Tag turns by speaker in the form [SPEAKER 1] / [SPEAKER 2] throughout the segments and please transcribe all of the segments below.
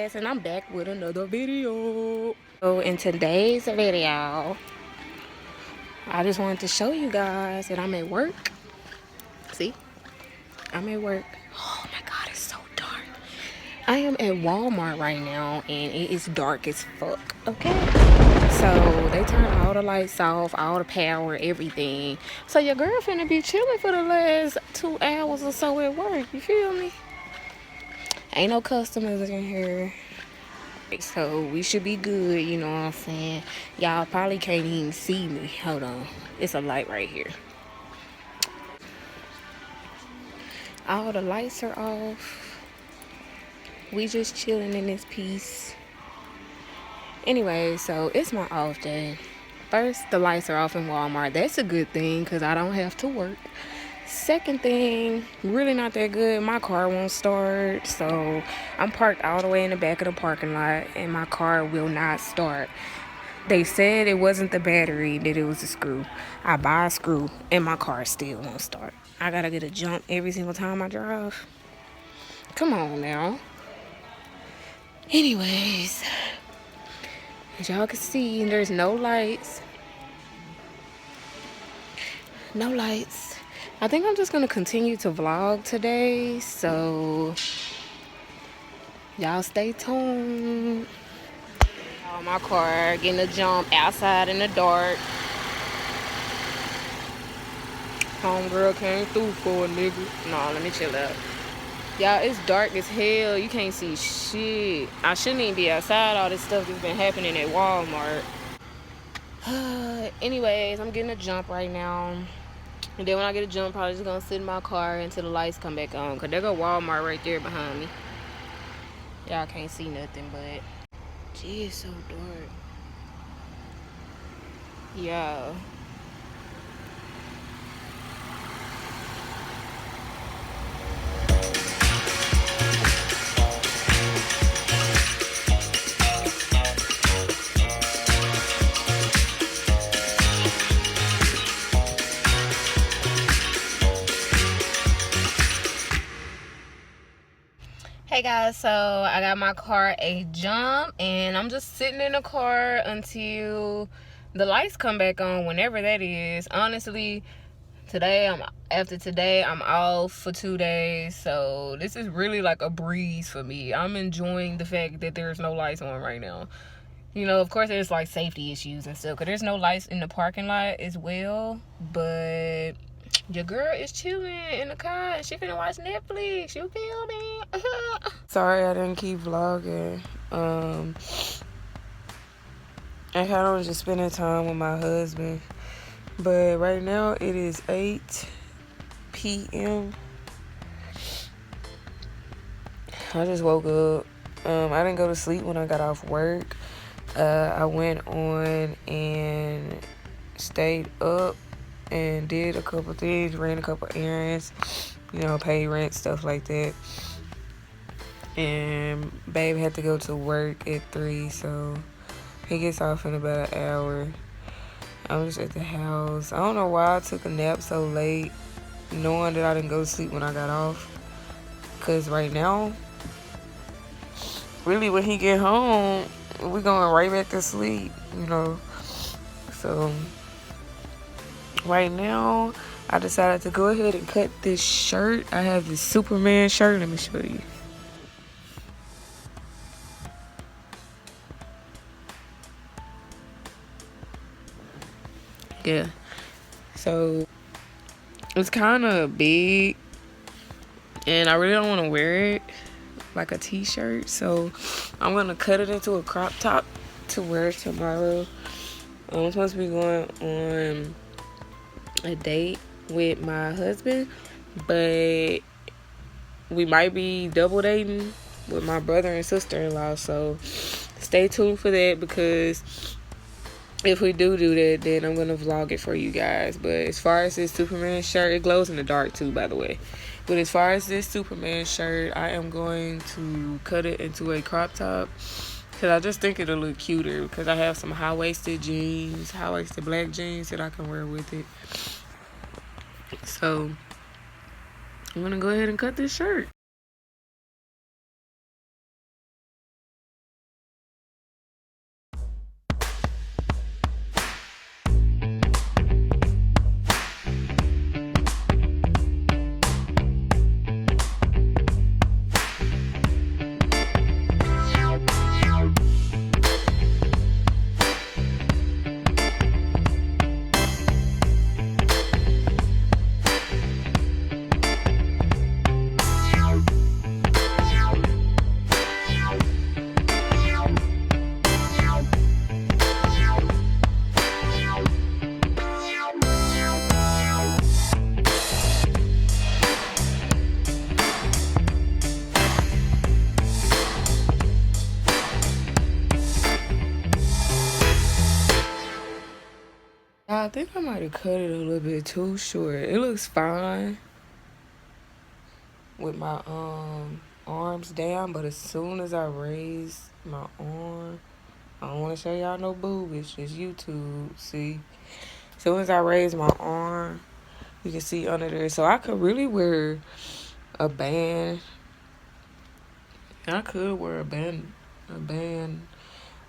[SPEAKER 1] guys, and I'm back with another video. So in today's video, I just wanted to show you guys that I'm at work. See, I'm at work. Oh my god, it's so dark. I am at Walmart right now and it is dark as fuck. Okay, so they turned all the lights off, all the power, everything. So your girl finna be chilling for the last 2 hours or so at work. You feel me? Ain't no customers in here, so we should be good. You know what I'm saying? Y'all probably can't even see me. Hold on, it's a light right here. All the lights are off. We just chilling in this piece. Anyway, so it's my off day. First, the lights are off in Walmart. That's a good thing because I don't have to work. Second thing, really not that good. My car won't start, so I'm parked all the way in the back of the parking lot and my car will not start. They said it wasn't the battery, that it was the screw. I buy a screw and my car still won't start. I gotta get a jump every single time I drive. Come on now. Anyways, as y'all can see, there's no lights. No lights. I think I'm just gonna continue to vlog today, so y'all stay tuned. Oh, my car getting a jump outside in the dark. Homegirl came through for a nigga. Nah, let me chill out. Y'all, it's dark as hell. You can't see shit. I shouldn't even be outside. All this stuff that's been happening at Walmart. Anyways, I'm getting a jump right now. And then when I get a jump, I'm probably just gonna sit in my car until the lights come back on. Cause there go Walmart right there behind me. Y'all can't see nothing, but gee, it's so dark. Yeah. Hey guys, so I got my car a jump and I'm just sitting in the car until the lights come back on, whenever that is. Honestly, after today I'm off for 2 days, so this is really like a breeze for me. I'm enjoying the fact that there's no lights on right now. You know, of course there's like safety issues and stuff because there's no lights in the parking lot as well, but your girl is chilling in the car and she finna watch Netflix. You feel me? Sorry I didn't keep vlogging. I kind of was just spending time with my husband. But right now it is 8 p.m. I just woke up. I didn't go to sleep when I got off work. I went on and stayed up and did a couple things, ran a couple errands, you know, paid rent, stuff like that. And babe had to go to work at 3, so he gets off in about an hour. I'm just at the house. I don't know why I took a nap so late, knowing that I didn't go to sleep when I got off. Because right now, really when he get home, we're going right back to sleep, you know. So right now, I decided to go ahead and cut this shirt. I have this Superman shirt. Let me show you. Yeah. So it's kind of big and I really don't want to wear it like a t-shirt. So I'm going to cut it into a crop top to wear tomorrow. I'm supposed to be going on a date with my husband, but we might be double dating with my brother and sister-in-law, so stay tuned for that, because if we do that, then I'm gonna vlog it for you guys. But as far as this Superman shirt, it glows in the dark too, by the way. But as far as this Superman shirt, I am going to cut it into a crop top because I just think it'll look cuter, because I have some high-waisted jeans, high-waisted black jeans that I can wear with it. So I'm gonna go ahead and cut this shirt. I think I might have cut it a little bit too short. It looks fine with my arms down, but as soon as I raise my arm, I don't want to show y'all no boob. It's just YouTube. See, as soon as I raise my arm, you can see under there. So I could really wear a band. I could wear a band,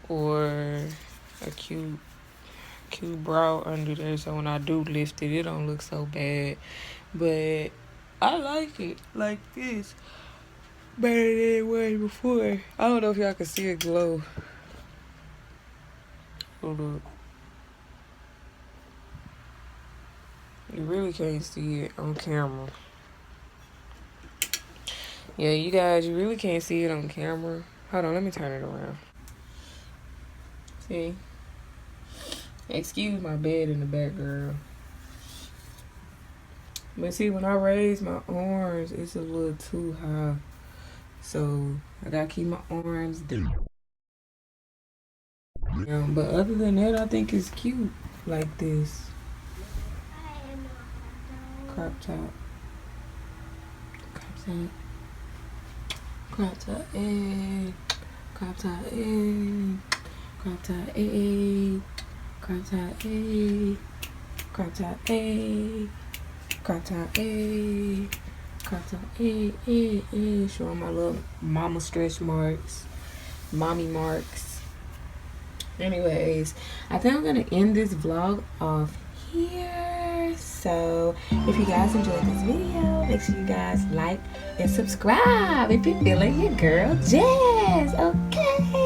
[SPEAKER 1] or a cute bra under there. So when I do lift it, it don't look so bad. But I like it like this better than it was before. I don't know if y'all can see it glow. Hold up. You really can't see it on camera. Yeah, you guys, you really can't see it on camera. Hold on, let me turn it around. See? Excuse my bed in the back, girl. But see, when I raise my arms, it's a little too high. So I gotta keep my arms down. But other than that, I think it's cute like this. Crop top. Crop top. Crop top A. Crop top A. Crop top A. Crop top A. Crop top A. Crop top A. Crop top A. Showing my little mama stretch marks. Mommy marks. Anyways, I think I'm gonna end this vlog off here. So if you guys enjoyed this video, make sure you guys like and subscribe if you're feeling your girl Jazz. Okay.